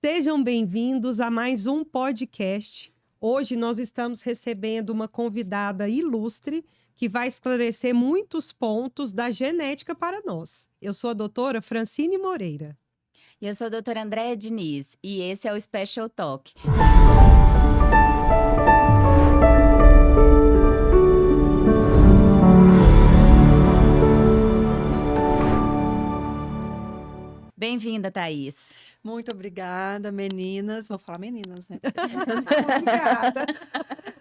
Sejam bem-vindos a mais um podcast. Hoje nós estamos recebendo uma convidada ilustre que vai esclarecer muitos pontos da genética para nós. Eu sou a doutora Francine Moreira. E eu sou a doutora Andréa Diniz e esse é o Special Talk. Bem-vinda, Thaís. Muito obrigada, meninas. Vou falar meninas, né? Obrigada.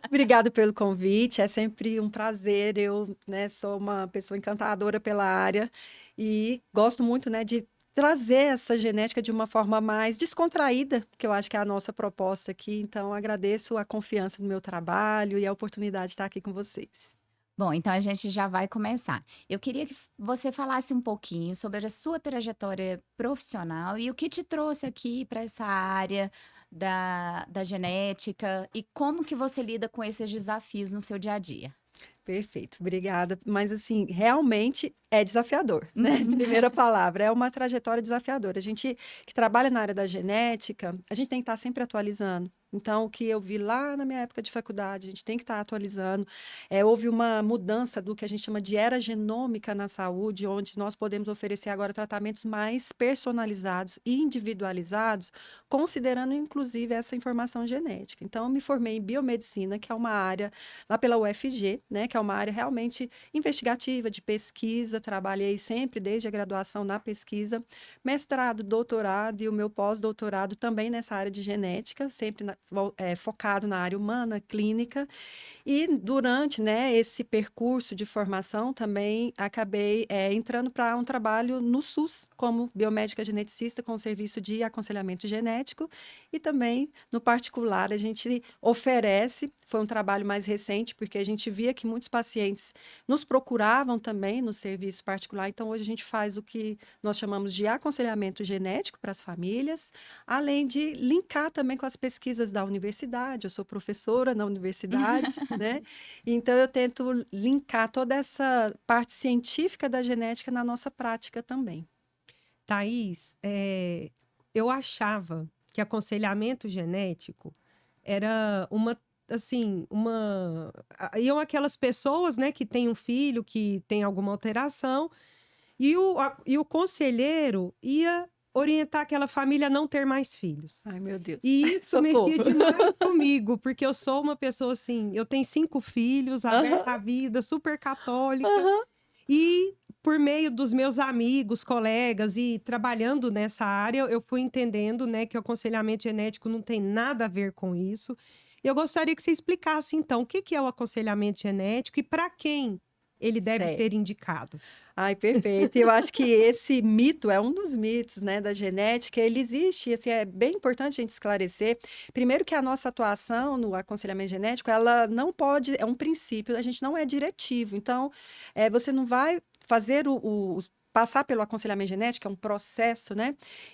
Obrigada pelo convite. É sempre um prazer. Eu, sou uma pessoa encantadora pela área e gosto muito, de trazer essa genética de uma forma mais descontraída, que eu acho que é a nossa proposta aqui. Então, agradeço a confiança no meu trabalho e a oportunidade de estar aqui com vocês. Bom, então a gente já vai começar. Eu queria que você falasse um pouquinho sobre a sua trajetória profissional e o que te trouxe aqui para essa área da genética e como que você lida com esses desafios no seu dia a dia. Perfeito, obrigada. Mas, assim, realmente é desafiador, né? Primeira palavra, é uma trajetória desafiadora. A gente que trabalha na área da genética, a gente tem que estar sempre atualizando. Então, o que eu vi lá na minha época de faculdade, a gente tem que estar atualizando. Houve uma mudança do que a gente chama de era genômica na saúde, onde nós podemos oferecer agora tratamentos mais personalizados e individualizados, considerando, inclusive, essa informação genética. Então, eu me formei em biomedicina, que é uma área lá pela UFG, que é uma área realmente investigativa, de pesquisa. Trabalhei sempre desde a graduação na pesquisa, mestrado, doutorado e o meu pós-doutorado também nessa área de genética, sempre focado na área humana, clínica. E durante, esse percurso de formação também acabei entrando para um trabalho no SUS, como biomédica geneticista com serviço de aconselhamento genético e também no particular a gente oferece, foi um trabalho mais recente, porque a gente via que muitos pacientes nos procuravam também no serviço particular, então hoje a gente faz o que nós chamamos de aconselhamento genético para as famílias, além de linkar também com as pesquisas da universidade. Eu sou professora na universidade, né? Então, eu tento linkar toda essa parte científica da genética na nossa prática também. Thaís, eu achava que aconselhamento genético era iam aquelas pessoas, né, que têm um filho que tem alguma alteração e o conselheiro ia orientar aquela família a não ter mais filhos. Ai, meu Deus. E isso Socorro. mexia demais comigo, porque eu sou uma pessoa assim, eu tenho 5 filhos, aberta à vida, super católica. Aham. E por meio dos meus amigos, colegas e trabalhando nessa área, eu fui entendendo, né, que o aconselhamento genético não tem nada a ver com isso. Eu gostaria que você explicasse, então, o que que é o aconselhamento genético e para quem ele deve Certo. ser indicado. Ai, perfeito. Eu acho que esse mito é um dos mitos, da genética. Ele existe, assim, é bem importante a gente esclarecer. Primeiro que a nossa atuação no aconselhamento genético, ela não pode, é um princípio, a gente não é diretivo. Então, você não vai fazer passar pelo aconselhamento genético, é um processo,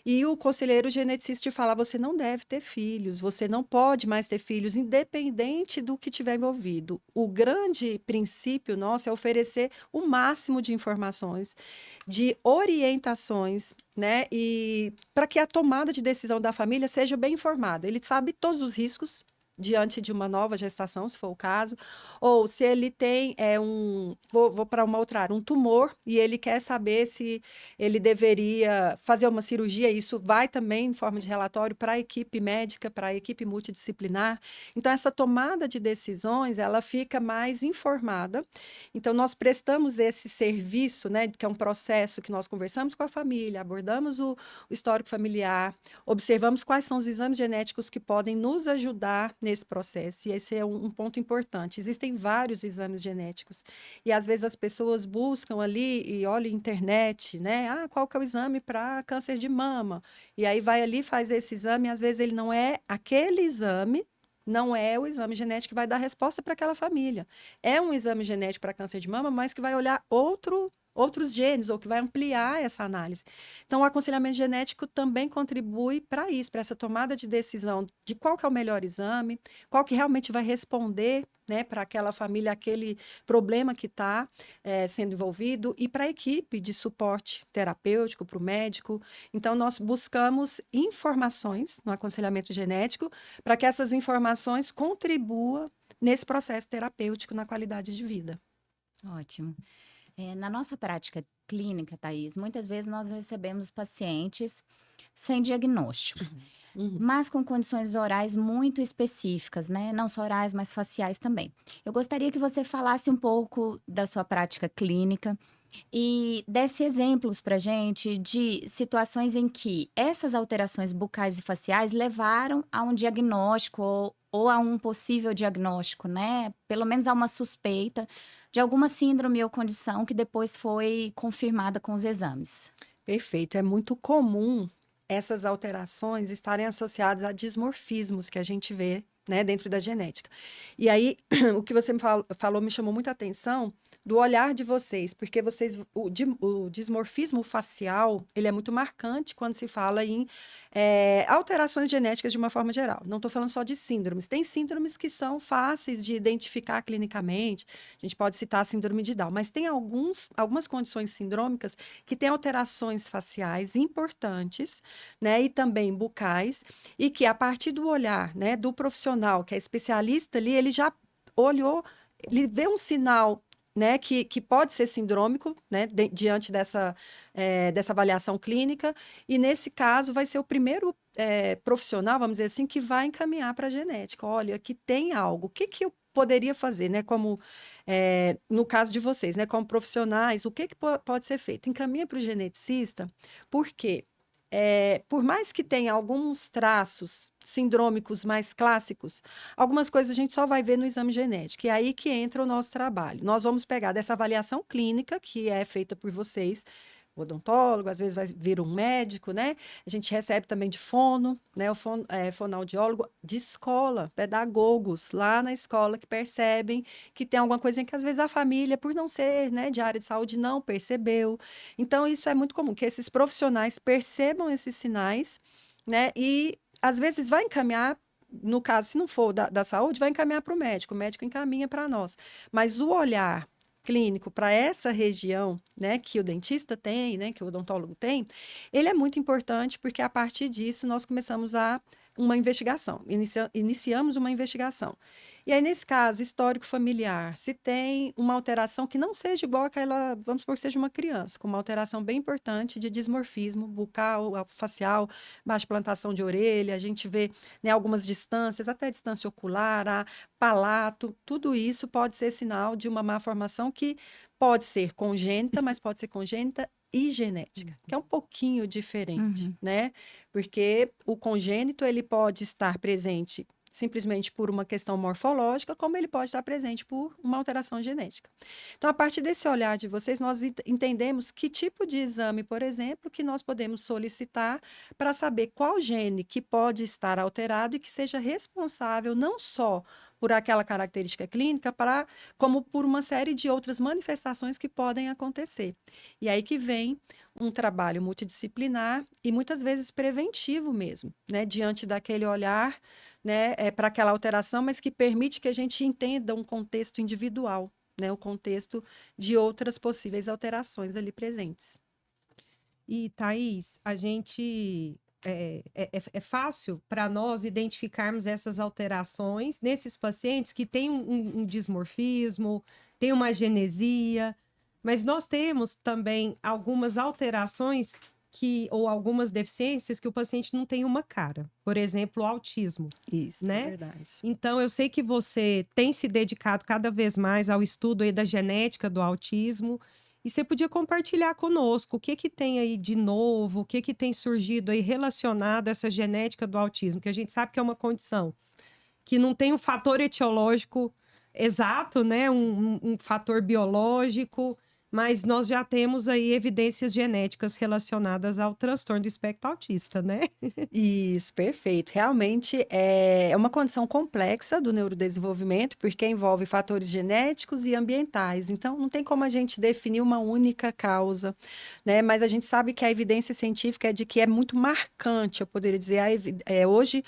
e o conselheiro geneticista te fala, você não deve ter filhos, você não pode mais ter filhos, independente do que tiver envolvido. O grande princípio nosso é oferecer o máximo de informações, de orientações, e para que a tomada de decisão da família seja bem informada. Ele sabe todos os riscos diante de uma nova gestação, se for o caso, ou se ele tem vou para uma outra área, um tumor, e ele quer saber se ele deveria fazer uma cirurgia. Isso vai também em forma de relatório para a equipe médica, para a equipe multidisciplinar. Então, essa tomada de decisões, ela fica mais informada. Então, nós prestamos esse serviço, que é um processo que nós conversamos com a família, abordamos o histórico familiar, observamos quais são os exames genéticos que podem nos ajudar nesse processo, e esse é um ponto importante. Existem vários exames genéticos, e às vezes as pessoas buscam ali e olham na internet, qual que é o exame para câncer de mama? E aí vai ali, faz esse exame, e às vezes ele não é aquele exame, não é o exame genético que vai dar resposta para aquela família. É um exame genético para câncer de mama, mas que vai olhar outro outros genes, ou que vai ampliar essa análise. Então, o aconselhamento genético também contribui para isso, para essa tomada de decisão de qual que é o melhor exame, qual que realmente vai responder, né, para aquela família, aquele problema que está sendo envolvido, e para a equipe de suporte terapêutico, para o médico. Então, nós buscamos informações no aconselhamento genético para que essas informações contribuam nesse processo terapêutico na qualidade de vida. Ótimo. Na nossa prática clínica, Thaís, muitas vezes nós recebemos pacientes sem diagnóstico, Uhum. mas com condições orais muito específicas, né? Não só orais, mas faciais também. Eu gostaria que você falasse um pouco da sua prática clínica e desse exemplos para gente de situações em que essas alterações bucais e faciais levaram a um diagnóstico ou a um possível diagnóstico, né? Pelo menos a uma suspeita de alguma síndrome ou condição que depois foi confirmada com os exames. Perfeito. É muito comum essas alterações estarem associadas a dismorfismos que a gente vê, né, dentro da genética. E aí, o que você me falou me chamou muita atenção do olhar de vocês, porque o dismorfismo facial, ele é muito marcante quando se fala em alterações genéticas de uma forma geral. Não estou falando só de síndromes. Tem síndromes que são fáceis de identificar clinicamente. A gente pode citar a síndrome de Down, mas tem algumas condições sindrômicas que têm alterações faciais importantes, né, e também bucais, e que a partir do olhar, né, do profissional que é especialista ali, ele já olhou, ele vê um sinal, né, que pode ser sindrômico, né, diante dessa avaliação clínica, e nesse caso vai ser o primeiro profissional, vamos dizer assim, que vai encaminhar para a genética. Olha, aqui tem algo, o que eu poderia fazer, né, como no caso de vocês, né, como profissionais, o que pode ser feito? Encaminha para o geneticista, por quê? Por mais que tenha alguns traços sindrômicos mais clássicos, algumas coisas a gente só vai ver no exame genético. E é aí que entra o nosso trabalho. Nós vamos pegar dessa avaliação clínica, que é feita por vocês, o odontólogo, às vezes vai vir um médico, né? A gente recebe também de fono, né? O fonoaudiólogo de escola, pedagogos lá na escola que percebem que tem alguma coisa que às vezes a família, por não ser, né, de área de saúde, não percebeu. Então, isso é muito comum, que esses profissionais percebam esses sinais, né? E às vezes vai encaminhar. No caso, se não for da saúde, vai encaminhar para o médico encaminha para nós. Mas o olhar clínico para essa região, né, que o dentista tem, né, que o odontólogo tem, ele é muito importante porque a partir disso nós começamos uma investigação, iniciamos uma investigação. E aí, nesse caso, histórico familiar, se tem uma alteração que não seja igual àquela, vamos supor que seja uma criança, com uma alteração bem importante de dismorfismo bucal, facial, baixa plantação de orelha, a gente vê, né, algumas distâncias, até distância ocular, palato, tudo isso pode ser sinal de uma má formação que pode ser congênita, mas pode ser congênita e genética, que é um pouquinho diferente, Uhum. né? Porque o congênito, ele pode estar presente simplesmente por uma questão morfológica, como ele pode estar presente por uma alteração genética. Então, a partir desse olhar de vocês, nós entendemos que tipo de exame, por exemplo, que nós podemos solicitar para saber qual gene que pode estar alterado e que seja responsável não só por aquela característica clínica, como por uma série de outras manifestações que podem acontecer. E aí que vem um trabalho multidisciplinar e muitas vezes preventivo mesmo, né, diante daquele olhar, né, para aquela alteração, mas que permite que a gente entenda um contexto individual, né, o contexto de outras possíveis alterações ali presentes. E, Thaís, a gente. É fácil para nós identificarmos essas alterações nesses pacientes que têm um dismorfismo, têm uma agenesia, mas nós temos também algumas alterações ou algumas deficiências que o paciente não tem uma cara. Por exemplo, o autismo, Isso, é né? verdade. Então, eu sei que você tem se dedicado cada vez mais ao estudo aí da genética do autismo. E você podia compartilhar conosco o que tem aí de novo, o que tem surgido aí relacionado a essa genética do autismo, que a gente sabe que é uma condição que não tem um fator etiológico exato, né? Um fator biológico, mas nós já temos aí evidências genéticas relacionadas ao transtorno do espectro autista, né? Isso, perfeito. Realmente é uma condição complexa do neurodesenvolvimento, porque envolve fatores genéticos e ambientais. Então, não tem como a gente definir uma única causa, né? Mas a gente sabe que a evidência científica é de que é muito marcante, eu poderia dizer, hoje,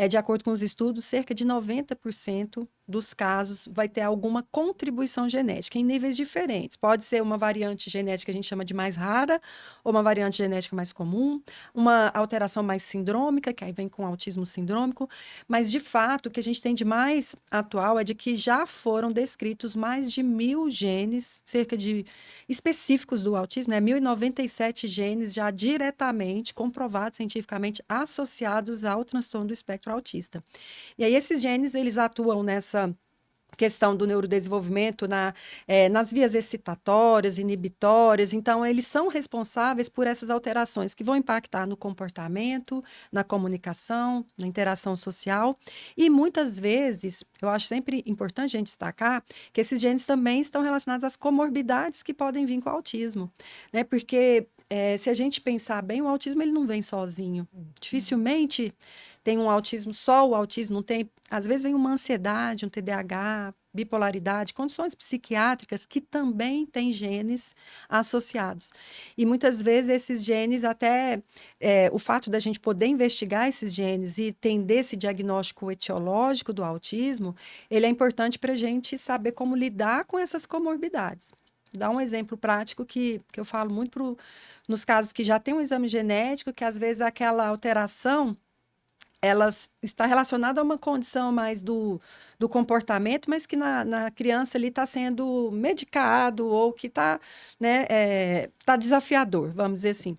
de acordo com os estudos, cerca de 90% dos casos vai ter alguma contribuição genética em níveis diferentes. Pode ser uma variante genética que a gente chama de mais rara, ou uma variante genética mais comum, uma alteração mais sindrômica, que aí vem com autismo sindrômico, mas de fato o que a gente tem de mais atual é de que já foram descritos mais de 1.000 genes, cerca de específicos do autismo, né? 1.097 genes já diretamente comprovados cientificamente associados ao transtorno do espectro autista. E aí esses genes, eles atuam nessa questão do neurodesenvolvimento nas vias excitatórias, inibitórias. Então, eles são responsáveis por essas alterações que vão impactar no comportamento, na comunicação, na interação social. E muitas vezes, eu acho sempre importante a gente destacar que esses genes também estão relacionados às comorbidades que podem vir com o autismo, né? Porque se a gente pensar bem, o autismo ele não vem sozinho. Dificilmente tem um autismo, só o autismo, não tem. Às vezes vem uma ansiedade, um TDAH, bipolaridade, condições psiquiátricas que também têm genes associados. E muitas vezes esses genes, até o fato da gente poder investigar esses genes e entender esse diagnóstico etiológico do autismo, ele é importante para a gente saber como lidar com essas comorbidades. Dá um exemplo prático que eu falo muito nos casos que já tem um exame genético, que às vezes aquela alteração ela está relacionada a uma condição mais do comportamento, mas que na criança ali está sendo medicado ou que está, né, tá desafiador, vamos dizer assim.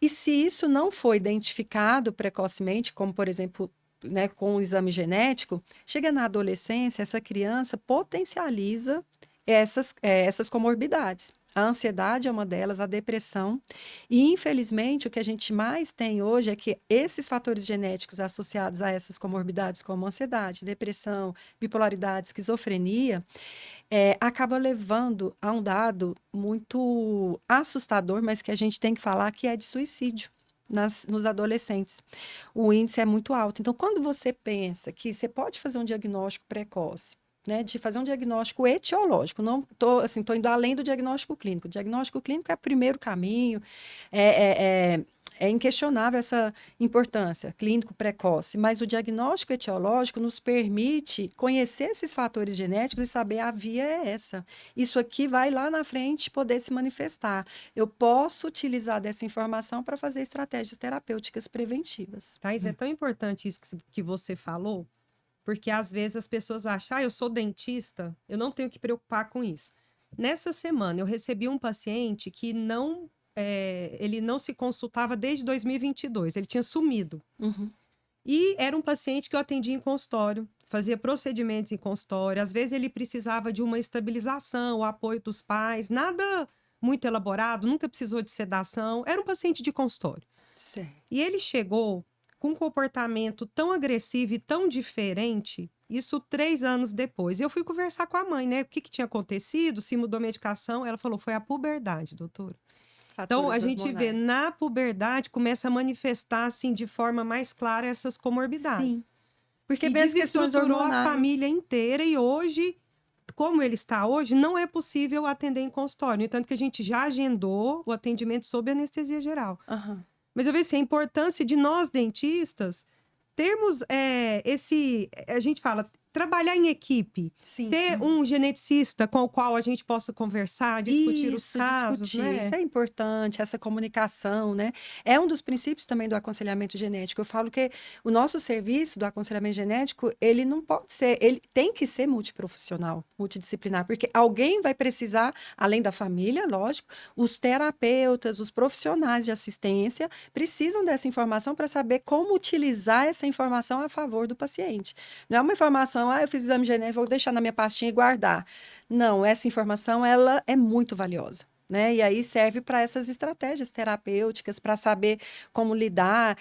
E se isso não for identificado precocemente, como por exemplo, né, com o exame genético, chega na adolescência, essa criança potencializa essas comorbidades. A ansiedade é uma delas, a depressão. E, infelizmente, o que a gente mais tem hoje é que esses fatores genéticos associados a essas comorbidades, como ansiedade, depressão, bipolaridade, esquizofrenia, acaba levando a um dado muito assustador, mas que a gente tem que falar, que é de suicídio. Nos adolescentes. O índice é muito alto. Então, quando você pensa que você pode fazer um diagnóstico precoce, né, de fazer um diagnóstico etiológico, não estou assim, tô indo além do diagnóstico clínico. O diagnóstico clínico é o primeiro caminho, é inquestionável essa importância, clínico precoce, mas o diagnóstico etiológico nos permite conhecer esses fatores genéticos e saber a via é essa. Isso aqui vai lá na frente poder se manifestar. Eu posso utilizar dessa informação para fazer estratégias terapêuticas preventivas. Thais, é tão importante isso que você falou, porque às vezes as pessoas acham, eu sou dentista, eu não tenho que preocupar com isso. Nessa semana, eu recebi um paciente que ele não se consultava desde 2022, ele tinha sumido. Uhum. E era um paciente que eu atendia em consultório, fazia procedimentos em consultório, às vezes ele precisava de uma estabilização, o apoio dos pais, nada muito elaborado, nunca precisou de sedação, era um paciente de consultório. Certo. E ele chegou com um comportamento tão agressivo e tão diferente, isso 3 anos depois. E eu fui conversar com a mãe, né? O que tinha acontecido, se mudou a medicação. Ela falou, foi a puberdade, doutor. Então, a gente vê, na puberdade, começa a manifestar, assim, de forma mais clara essas comorbidades. Sim. Porque E vem as questões desestruturou hormonais. a família inteira e hoje, como ele está hoje, não é possível atender em consultório. No entanto, que a gente já agendou o atendimento sob anestesia geral. Uhum. Mas eu vejo assim, a importância de nós, dentistas, termos a gente fala, trabalhar em equipe. Sim. Ter um geneticista com o qual a gente possa conversar, discutir os casos, né? Isso é importante, essa comunicação, né? É um dos princípios também do aconselhamento genético. Eu falo que o nosso serviço do aconselhamento genético, ele não pode ser, ele tem que ser multiprofissional, multidisciplinar, porque alguém vai precisar, além da família, lógico, os terapeutas, os profissionais de assistência precisam dessa informação para saber como utilizar essa informação a favor do paciente. Não é uma informação, eu fiz o exame genético, vou deixar na minha pastinha e guardar. Não, essa informação, ela é muito valiosa. né? E aí serve para essas estratégias terapêuticas, para saber como lidar.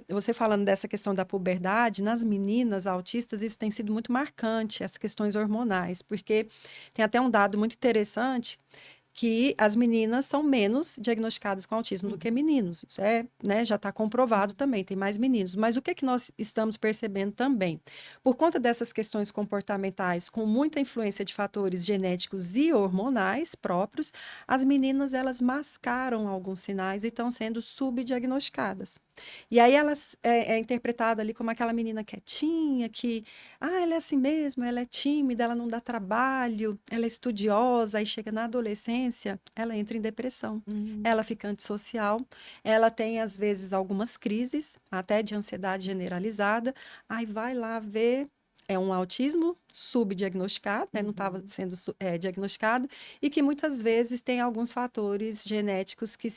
Você falando dessa questão da puberdade, nas meninas autistas, isso tem sido muito marcante, essas questões hormonais, porque tem até um dado muito interessante que as meninas são menos diagnosticadas com autismo do que meninos. Isso né, já está comprovado também, tem mais meninos. Mas o que nós estamos percebendo também? Por conta dessas questões comportamentais, com muita influência de fatores genéticos e hormonais próprios, as meninas, elas mascaram alguns sinais e estão sendo subdiagnosticadas. E aí elas é interpretada ali como aquela menina quietinha, que ela é assim mesmo, ela é tímida, ela não dá trabalho, ela é estudiosa, aí chega na adolescência, ela entra em depressão, ela fica antissocial, ela tem às vezes algumas crises, até de ansiedade generalizada, aí vai lá ver, é um autismo subdiagnosticado, né? Não estava sendo diagnosticado, e que muitas vezes tem alguns fatores genéticos que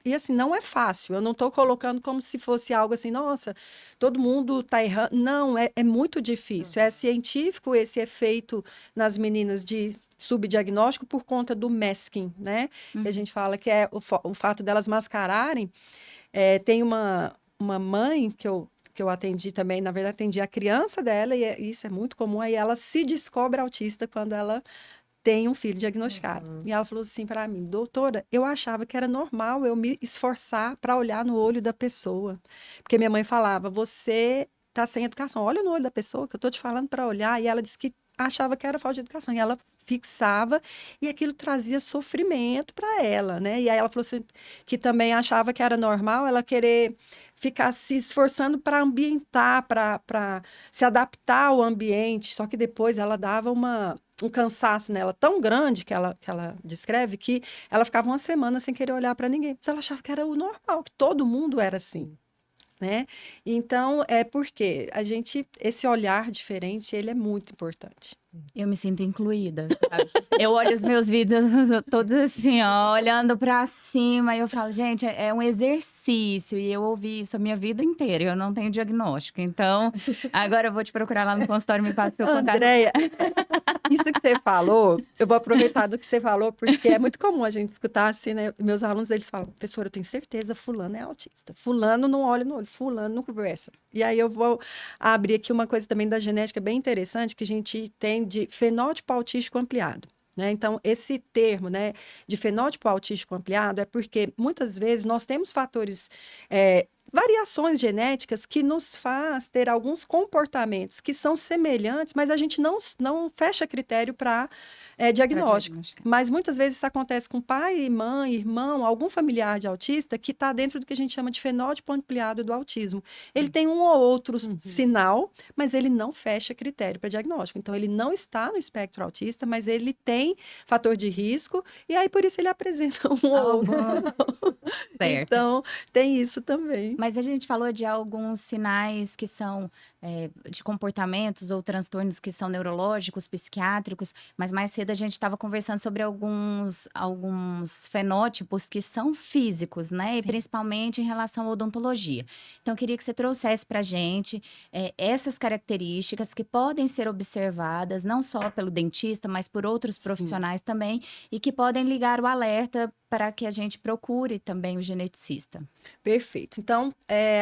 e assim, não é fácil. Eu não estou colocando como se fosse algo assim, nossa, todo mundo está errando. Não, é muito difícil. É científico esse efeito nas meninas de subdiagnóstico por conta do masking, né? Que a gente fala que é o fato delas mascararem. Tem uma mãe que eu atendi também, na verdade, atendi a criança dela, e isso é muito comum, aí ela se descobre autista quando ela tem um filho diagnosticado. E ela falou assim para mim, doutora, eu achava que era normal eu me esforçar para olhar no olho da pessoa. Porque minha mãe falava, você tá sem educação, olha no olho da pessoa que eu tô te falando para olhar. E ela disse que achava que era falta de educação. E ela fixava e aquilo trazia sofrimento para ela, né? E aí ela falou assim, que também achava que era normal ela querer ficar se esforçando para ambientar, para se adaptar ao ambiente, só que depois ela dava um cansaço nela tão grande que ela descreve que ela ficava uma semana sem querer olhar para ninguém. Mas ela achava que era o normal, que todo mundo era assim, né? Então, porque esse olhar diferente, ele é muito importante. Eu me sinto incluída, sabe? Eu olho os meus vídeos todos assim, ó, olhando pra cima, e eu falo, gente, é um exercício, e eu ouvi isso a minha vida inteira, eu não tenho diagnóstico, então agora eu vou te procurar lá no consultório, me passa o seu contato. Andréia, isso que você falou, eu vou aproveitar do que você falou, porque é muito comum a gente escutar assim, né? Meus alunos, eles falam, professora, eu tenho certeza, fulano é autista, fulano não olha no olho, fulano não conversa. E aí eu vou abrir aqui uma coisa também da genética bem interessante, que a gente tem de fenótipo autístico ampliado. Né? Então, esse termo, né, de fenótipo autístico ampliado é porque muitas vezes nós temos fatores, variações genéticas que nos faz ter alguns comportamentos que são semelhantes, mas a gente não fecha critério para diagnóstico. Mas muitas vezes isso acontece com pai, mãe, irmão, algum familiar de autista que está dentro do que a gente chama de fenótipo ampliado do autismo. Ele tem um ou outro sinal, mas ele não fecha critério para diagnóstico. Então, ele não está no espectro autista, mas ele tem fator de risco, e aí por isso ele apresenta um ou outro. Certo. Então, tem isso também. Mas a gente falou de alguns sinais que são de comportamentos ou transtornos que são neurológicos, psiquiátricos, mas mais cedo a gente estava conversando sobre alguns fenótipos que são físicos, né? E principalmente em relação à odontologia. Então, eu queria que você trouxesse para a gente essas características que podem ser observadas, não só pelo dentista, mas por outros profissionais também, e que podem ligar o alerta para que a gente procure também o geneticista. Perfeito. Então,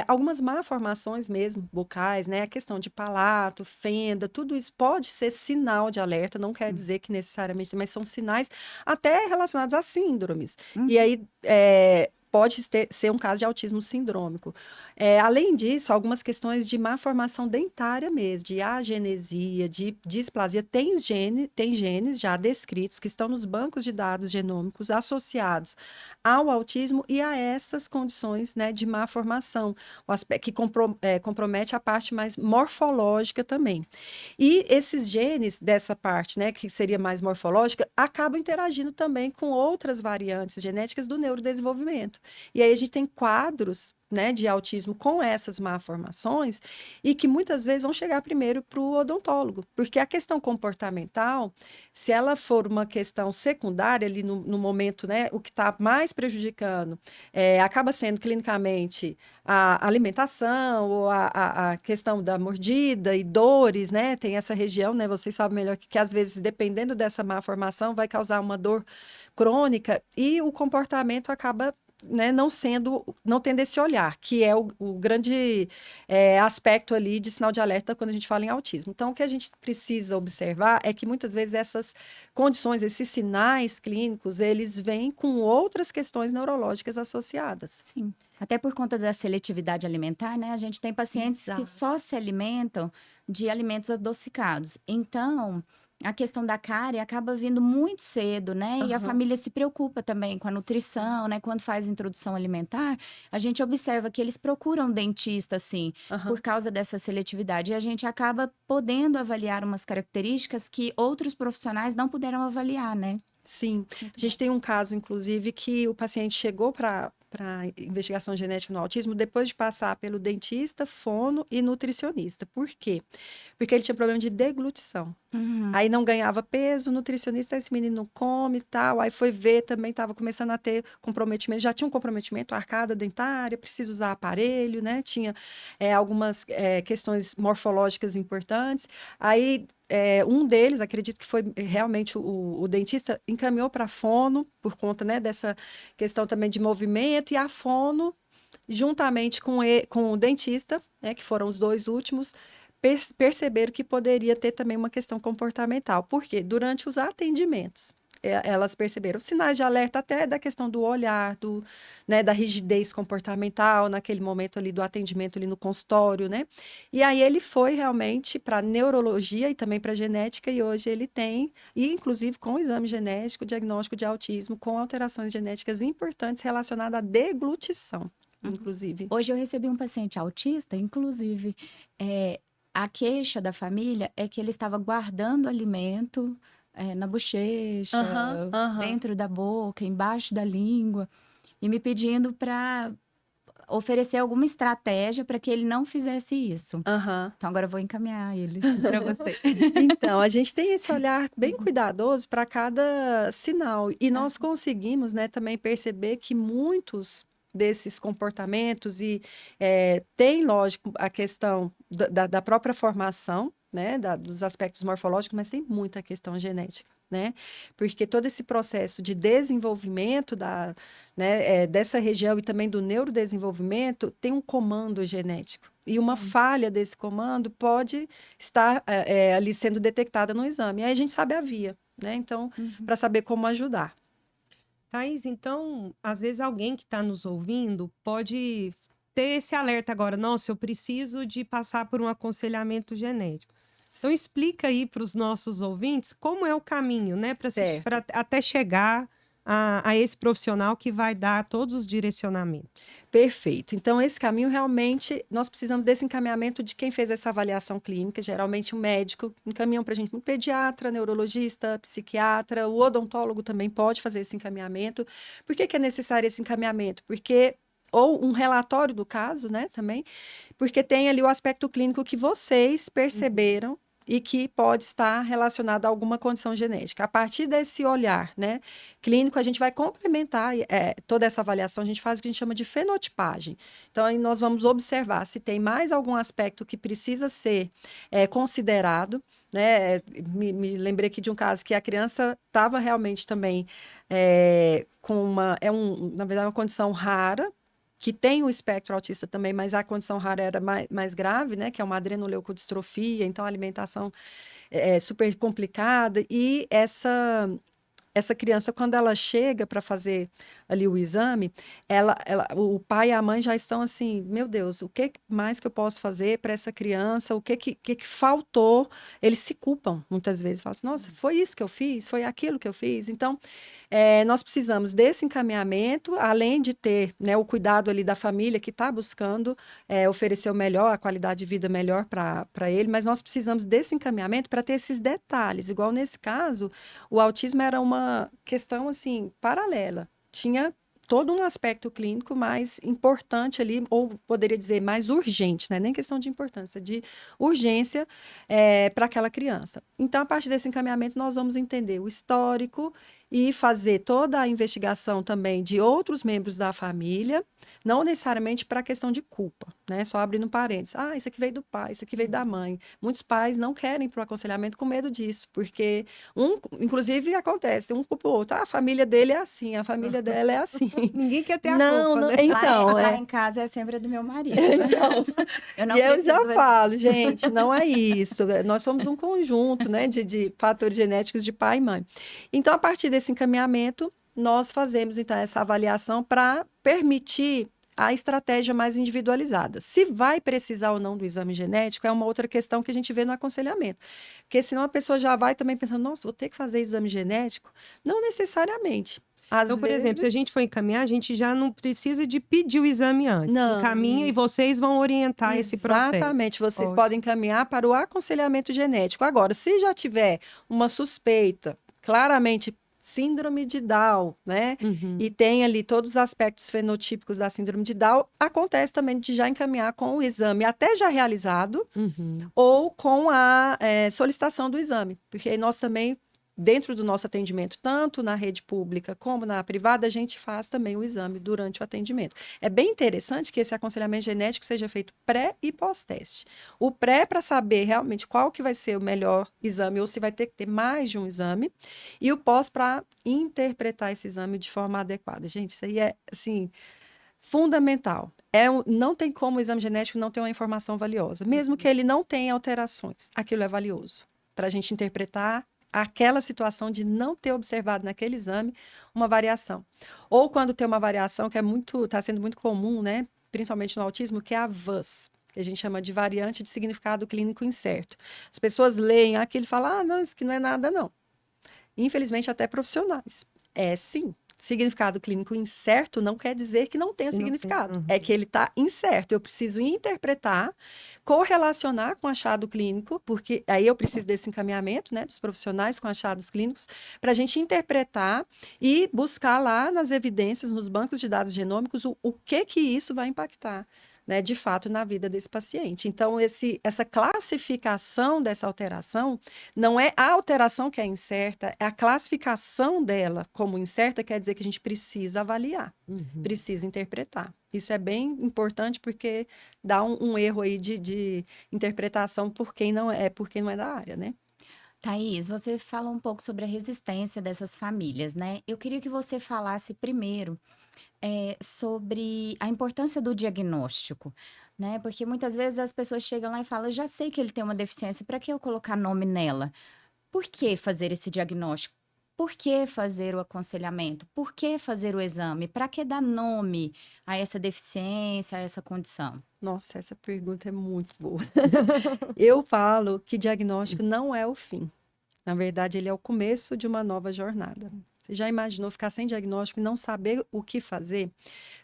algumas malformações mesmo, bucais, né? A questão de palato, fenda, tudo isso pode ser sinal de alerta, não quer dizer que necessariamente, mas são sinais até relacionados a síndromes. E aí, pode ser um caso de autismo sindrômico. Além disso, algumas questões de malformação dentária mesmo, de agenesia, de displasia, tem genes já descritos que estão nos bancos de dados genômicos associados ao autismo e a essas condições, né, de malformação, o aspecto que compromete a parte mais morfológica também. E esses genes dessa parte, né, que seria mais morfológica, acabam interagindo também com outras variantes genéticas do neurodesenvolvimento. E aí a gente tem quadros né, de autismo com essas malformações e que muitas vezes vão chegar primeiro para o odontólogo, porque a questão comportamental, se ela for uma questão secundária ali no momento, né, o que está mais prejudicando acaba sendo clinicamente a alimentação ou a questão da mordida e dores, né, tem essa região, né, vocês sabem melhor que às vezes, dependendo dessa malformação, vai causar uma dor crônica e o comportamento acaba, né, não tendo esse olhar, que é o grande aspecto ali de sinal de alerta quando a gente fala em autismo. Então, o que a gente precisa observar é que muitas vezes essas condições, esses sinais clínicos, eles vêm com outras questões neurológicas associadas. Sim. Até por conta da seletividade alimentar, né? A gente tem pacientes que Exato. só se alimentam de alimentos adocicados. Então, a questão da cárie acaba vindo muito cedo, né? E a Aham. família se preocupa também com a nutrição, né? Quando faz introdução alimentar, a gente observa que eles procuram dentista, assim, Aham. por causa dessa seletividade. E a gente acaba podendo avaliar umas características que outros profissionais não puderam avaliar, né? Sim, Muito a bom. gente tem um caso, inclusive, que o paciente chegou para investigação genética no autismo depois de passar pelo dentista, fono e nutricionista. Por quê? Porque ele tinha problema de deglutição. Uhum. Aí não ganhava peso, o nutricionista, esse menino não come e tal. Aí foi ver, também estava começando a ter comprometimento, já tinha um comprometimento, arcada dentária, precisa usar aparelho, né? Tinha algumas questões morfológicas importantes. Aí um deles, acredito que foi realmente o dentista, encaminhou para a fono, por conta, né, dessa questão também de movimento, e a fono, juntamente com o dentista, né, que foram os dois últimos, perceberam que poderia ter também uma questão comportamental. Por quê? Durante os atendimentos, elas perceberam sinais de alerta até da questão do olhar, né, da rigidez comportamental, naquele momento ali do atendimento ali no consultório, né? E aí ele foi realmente para neurologia e também para genética, e hoje ele tem, e inclusive com o exame genético, diagnóstico de autismo com alterações genéticas importantes relacionadas à deglutição, Uhum. inclusive. Hoje eu recebi um paciente autista, inclusive, a queixa da família é que ele estava guardando alimento, na bochecha, Aham, aham. dentro da boca, embaixo da língua, e me pedindo para oferecer alguma estratégia para que ele não fizesse isso. Aham. Então agora eu vou encaminhar ele para você. Então, a gente tem esse olhar bem Uhum. cuidadoso para cada sinal. E Ah, nós conseguimos, né, também perceber que muitos desses comportamentos tem, lógico, a questão da própria formação, né, dos aspectos morfológicos, mas tem muita questão genética, né? Porque todo esse processo de desenvolvimento dessa região e também do neurodesenvolvimento tem um comando genético. E uma sim. falha desse comando pode estar ali sendo detectada no exame. Aí a gente sabe a via, né? Então, Uhum. para saber como ajudar. Thaís, então, às vezes alguém que está nos ouvindo pode ter esse alerta agora. Nossa, eu preciso de passar por um aconselhamento genético. Então, explica aí para os nossos ouvintes como é o caminho, né? Certo. Até chegar a esse profissional que vai dar todos os direcionamentos. Perfeito. Então, esse caminho realmente, nós precisamos desse encaminhamento de quem fez essa avaliação clínica, geralmente um médico, encaminham para a gente um pediatra, neurologista, psiquiatra, o odontólogo também pode fazer esse encaminhamento. Por que é necessário esse encaminhamento? Ou um relatório do caso, né, também, porque tem ali o aspecto clínico que vocês perceberam e que pode estar relacionado a alguma condição genética. A partir desse olhar, né, clínico, a gente vai complementar toda essa avaliação, a gente faz o que a gente chama de fenotipagem. Então, aí nós vamos observar se tem mais algum aspecto que precisa ser considerado, né? Me lembrei aqui de um caso que a criança estava realmente também com na verdade, uma condição rara, que tem o espectro autista também, mas a condição rara era mais grave, né? Que é uma adrenoleucodistrofia, então a alimentação é super complicada. E essa criança, quando ela chega para fazer ali o exame, o pai e a mãe já estão assim, meu Deus, o que mais que eu posso fazer para essa criança? O que faltou? Eles se culpam muitas vezes, falam assim, nossa, foi isso que eu fiz? Foi aquilo que eu fiz? Então, nós precisamos desse encaminhamento, além de ter, né, o cuidado ali da família que está buscando oferecer o melhor, a qualidade de vida melhor para ele, mas nós precisamos desse encaminhamento para ter esses detalhes. Igual nesse caso, o autismo era uma questão assim paralela. Tinha todo um aspecto clínico mais importante ali, ou poderia dizer mais urgente, né? Nem questão de importância, de urgência para aquela criança. Então, a partir desse encaminhamento, nós vamos entender o histórico e fazer toda a investigação também de outros membros da família, não necessariamente para a questão de culpa, né? Só abrindo parênteses. Ah, isso aqui veio do pai, isso aqui veio da mãe. Muitos pais não querem para o aconselhamento com medo disso, porque inclusive acontece, um culpa o outro. Ah, a família dele é assim, a família dela é assim. Ninguém quer ter a Não, culpa, não, né? então, Lá em casa é sempre do meu marido, né? então, Eu não e eu já preciso. falo, gente, não é isso. Nós somos um conjunto, né, de fatores genéticos de pai e mãe. Então, a partir desse encaminhamento, nós fazemos, então, essa avaliação para permitir a estratégia mais individualizada. Se vai precisar ou não do exame genético é uma outra questão que a gente vê no aconselhamento. Porque senão a pessoa já vai também pensando, nossa, vou ter que fazer exame genético? Não necessariamente. Às Então, por exemplo, se a vezes, gente for encaminhar, a gente já não precisa de pedir o exame antes. não, Encaminha e isso. vocês vão orientar esse processo. Exatamente, vocês Ótimo. podem encaminhar para o aconselhamento genético. Agora, se já tiver uma suspeita, claramente síndrome de Down, né? Uhum. E tem ali todos os aspectos fenotípicos da síndrome de Down, acontece também de já encaminhar com o exame até já realizado Uhum. ou com a solicitação do exame, porque nós também, dentro do nosso atendimento, tanto na rede pública como na privada, a gente faz também o exame durante o atendimento. É bem interessante que esse aconselhamento genético seja feito pré e pós-teste. O pré para saber realmente qual que vai ser o melhor exame, ou se vai ter que ter mais de um exame, e o pós para interpretar esse exame de forma adequada. Gente, isso aí é, assim, fundamental. Não tem como o exame genético não ter uma informação valiosa. Mesmo que ele não tenha alterações, aquilo é valioso para a gente interpretar aquela situação de não ter observado naquele exame uma variação. Ou quando tem uma variação que está sendo muito comum, né? Principalmente no autismo, que é a VUS, que a gente chama de variante de significado clínico incerto. As pessoas leem aquilo e falam, ah, não, isso aqui não é nada, não. Infelizmente, até profissionais. É sim. Significado clínico incerto não quer dizer que não tenha significado. É que ele está incerto. Eu preciso interpretar, correlacionar com achado clínico, porque aí eu preciso desse encaminhamento, né, dos profissionais com achados clínicos, para a gente interpretar e buscar lá nas evidências, nos bancos de dados genômicos, o que isso vai impactar, né, de fato, na vida desse paciente. Então, essa classificação dessa alteração não é a alteração que é incerta, é a classificação dela como incerta, quer dizer que a gente precisa avaliar, precisa interpretar. Isso é bem importante porque dá um erro aí de interpretação por quem não é da área, né? Thaís, você fala um pouco sobre a resistência dessas famílias, né? Eu queria que você falasse primeiro sobre a importância do diagnóstico, né? Porque muitas vezes as pessoas chegam lá e falam, já sei que ele tem uma deficiência, para que eu colocar nome nela? Por que fazer esse diagnóstico? Por que fazer o aconselhamento? Por que fazer o exame? Para que dar nome a essa deficiência, a essa condição? Nossa, essa pergunta é muito boa. Eu falo que diagnóstico não é o fim. Na verdade, ele é o começo de uma nova jornada. Você já imaginou ficar sem diagnóstico e não saber o que fazer?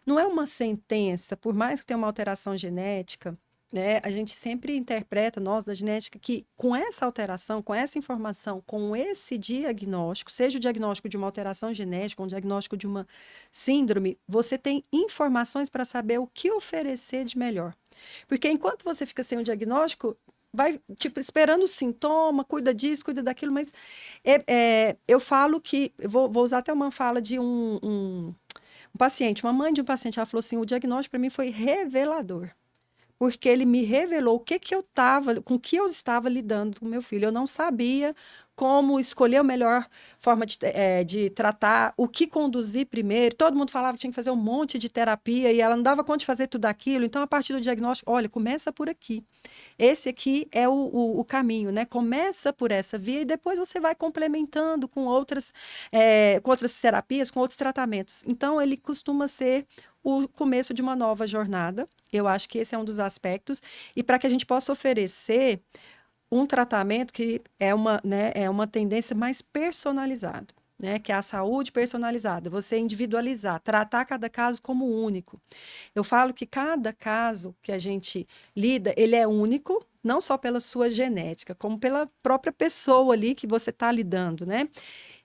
Não é uma sentença, por mais que tenha uma alteração genética, né? A gente sempre interpreta, nós da genética, que com essa alteração, com essa informação, com esse diagnóstico, seja o diagnóstico de uma alteração genética, um diagnóstico de uma síndrome, você tem informações para saber o que oferecer de melhor. Porque enquanto você fica sem o diagnóstico, vai, tipo, esperando o sintoma, cuida disso, cuida daquilo, mas eu falo que, eu vou usar até uma fala de um paciente, uma mãe de um paciente, ela falou assim, o diagnóstico para mim foi revelador, porque ele me revelou com que eu estava lidando com meu filho. Eu não sabia como escolher a melhor forma de tratar, o que conduzir primeiro. Todo mundo falava que tinha que fazer um monte de terapia e ela não dava conta de fazer tudo aquilo. Então, a partir do diagnóstico, olha, começa por aqui. Esse aqui é o caminho, né? Começa por essa via e depois você vai complementando com outras terapias, com outros tratamentos. Então, ele costuma ser o começo de uma nova jornada. Eu acho que esse é um dos aspectos. E para que a gente possa oferecer um tratamento que é uma tendência mais personalizada, né? Que é a saúde personalizada, você individualizar, tratar cada caso como único. Eu falo que cada caso que a gente lida, ele é único, não só pela sua genética, como pela própria pessoa ali que você está lidando, né?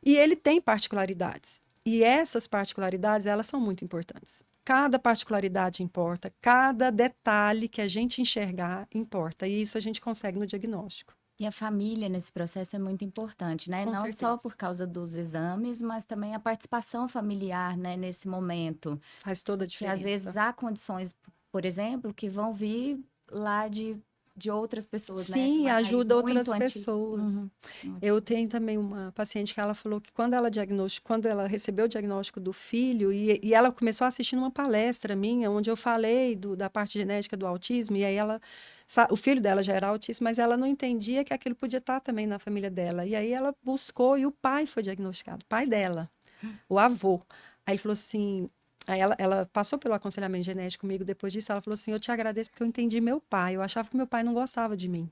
E ele tem particularidades. E essas particularidades, elas são muito importantes. Cada particularidade importa, cada detalhe que a gente enxergar importa. E isso a gente consegue no diagnóstico. E a família nesse processo é muito importante, né? Com Não só certeza. por causa dos exames, mas também a participação familiar, né, nesse momento. Faz toda a Que às vezes diferença. há condições, por exemplo, que vão vir lá de outras pessoas, né? De Sim, uma raiz ajuda muito outras antiga. pessoas. Uhum. Eu tenho também uma paciente que ela falou que quando ela recebeu o diagnóstico do filho, e ela começou a assistir uma palestra minha, onde eu falei da parte genética do autismo, e aí o filho dela já era autista, mas ela não entendia que aquilo podia estar também na família dela. E aí ela buscou, e o pai foi diagnosticado, o pai dela, o avô. Aí ele falou assim. Aí ela passou pelo aconselhamento genético comigo depois disso. Ela falou assim: Eu te agradeço porque eu entendi meu pai. Eu achava que meu pai não gostava de mim.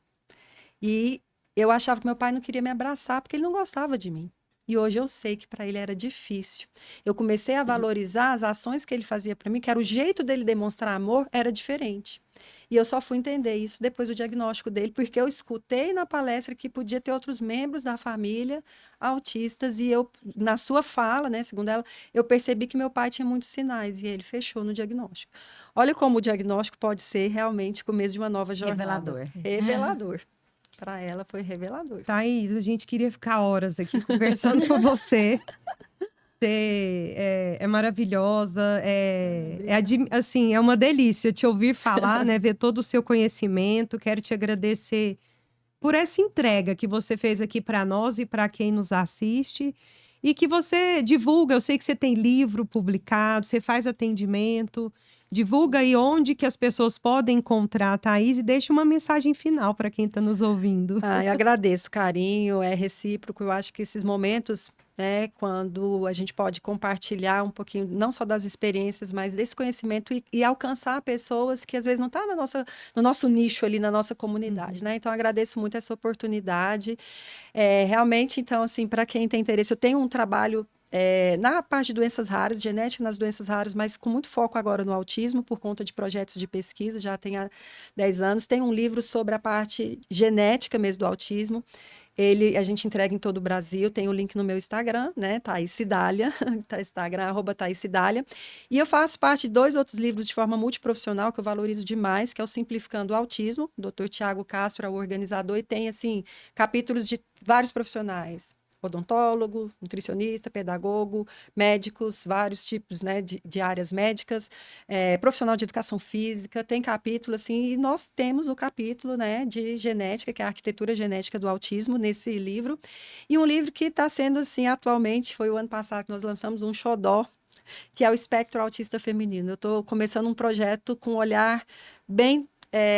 E eu achava que meu pai não queria me abraçar porque ele não gostava de mim. E hoje eu sei que para ele era difícil. Eu comecei a valorizar as ações que ele fazia para mim, que era o jeito dele demonstrar amor, era diferente. E eu só fui entender isso depois do diagnóstico dele, porque eu escutei na palestra que podia ter outros membros da família autistas, e eu, na sua fala, né, segundo ela, eu percebi que meu pai tinha muitos sinais, e ele fechou no diagnóstico. Olha como o diagnóstico pode ser realmente o começo de uma nova jornada. Revelador. Revelador. Para ela foi revelador. Thaís, a gente queria ficar horas aqui conversando com você. Você é maravilhosa, assim, é uma delícia te ouvir falar, né? Ver todo o seu conhecimento. Quero te agradecer por essa entrega que você fez aqui para nós e para quem nos assiste. E que você divulga, eu sei que você tem livro publicado, você faz atendimento. Divulga aí onde que as pessoas podem encontrar a Thaís e deixa uma mensagem final para quem está nos ouvindo. Eu agradeço o carinho, é recíproco. Eu acho que esses momentos, né, quando a gente pode compartilhar um pouquinho, não só das experiências, mas desse conhecimento e alcançar pessoas que às vezes não estão no nosso nicho ali, na nossa comunidade, né? Então, agradeço muito essa oportunidade. Realmente, então, assim, para quem tem interesse, eu tenho um trabalho na parte de doenças raras, genética nas doenças raras, mas com muito foco agora no autismo, por conta de projetos de pesquisa, já tem há 10 anos. Tem um livro sobre a parte genética mesmo do autismo. A gente entrega em todo o Brasil, tem o link no meu Instagram, né, Thaís Cidália, Instagram, @Thaís Cidália. E eu faço parte de 2 outros livros de forma multiprofissional, que eu valorizo demais, que é o Simplificando o Autismo, o Dr. Tiago Castro é o organizador, e tem, assim, capítulos de vários profissionais, odontólogo, nutricionista, pedagogo, médicos, vários tipos, né, de áreas médicas, profissional de educação física, tem capítulo assim, e nós temos o capítulo, né, de genética, que é a arquitetura genética do autismo, nesse livro, e um livro que está sendo, assim, atualmente, foi o ano passado que nós lançamos um xodó, que é o Espectro Autista Feminino. Eu estou começando um projeto com um olhar bem,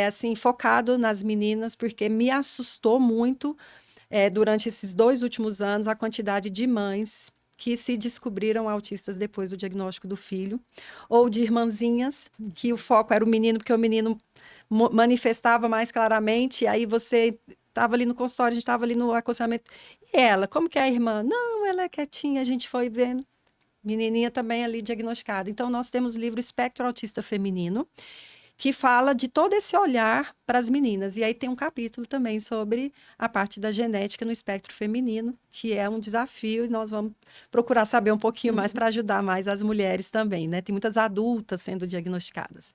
assim, focado nas meninas, porque me assustou muito durante esses 2 últimos anos, a quantidade de mães que se descobriram autistas depois do diagnóstico do filho, ou de irmãzinhas, que o foco era o menino, porque o menino manifestava mais claramente, e aí você estava ali no consultório, a gente estava ali no aconselhamento, e ela, como que é a irmã? Não, ela é quietinha, a gente foi vendo, menininha também ali diagnosticada. Então, nós temos o livro Espectro Autista Feminino, que fala de todo esse olhar para as meninas. E aí tem um capítulo também sobre a parte da genética no espectro feminino, que é um desafio, e nós vamos procurar saber um pouquinho mais para ajudar mais as mulheres também, né? Tem muitas adultas sendo diagnosticadas.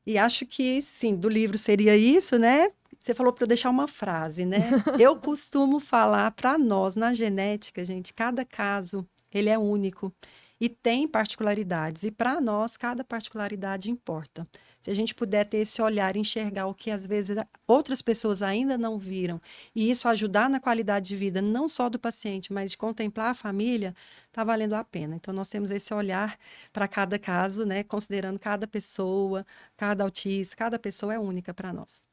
E acho que, sim, do livro seria isso, né? Você falou para eu deixar uma frase, né? Eu costumo falar para nós, na genética, gente, cada caso, ele é único. E tem particularidades, e para nós, cada particularidade importa. Se a gente puder ter esse olhar, enxergar o que às vezes outras pessoas ainda não viram, e isso ajudar na qualidade de vida, não só do paciente, mas de contemplar a família, está valendo a pena. Então, nós temos esse olhar para cada caso, né? Considerando cada pessoa, cada autista, cada pessoa é única para nós.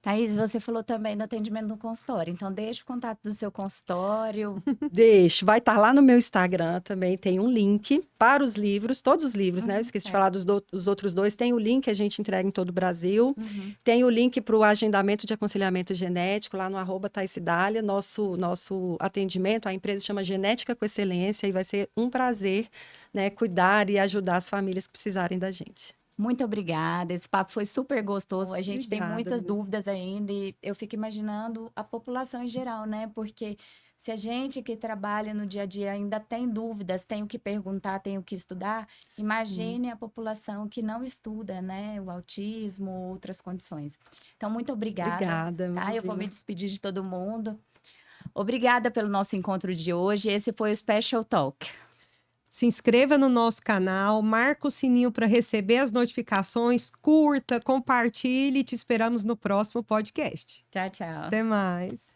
Thaís, você falou também do atendimento no consultório, então deixa o contato do seu consultório. Deixo, vai estar lá no meu Instagram também, tem um link para os livros, todos os livros, né? Eu esqueci de falar dos outros 2, tem o link que a gente entrega em todo o Brasil, tem o link para o agendamento de aconselhamento genético lá no @Thaís Cidália, nosso atendimento, a empresa chama Genética com Excelência, e vai ser um prazer, né, cuidar e ajudar as famílias que precisarem da gente. Muito obrigada. Esse papo foi super gostoso. A gente tem Obrigada muitas mesmo. dúvidas ainda e eu fico imaginando a população em geral, né? Porque se a gente que trabalha no dia a dia ainda tem dúvidas, tem o que perguntar, tem o que estudar, Sim. imagine a população que não estuda, né? O autismo, outras condições. Então, muito obrigada, Obrigada, tá? Eu vou me imagina. despedir de todo mundo. Obrigada pelo nosso encontro de hoje. Esse foi o Special Talk. Se inscreva no nosso canal, marca o sininho para receber as notificações, curta, compartilhe e te esperamos no próximo podcast. Tchau, tchau. Até mais.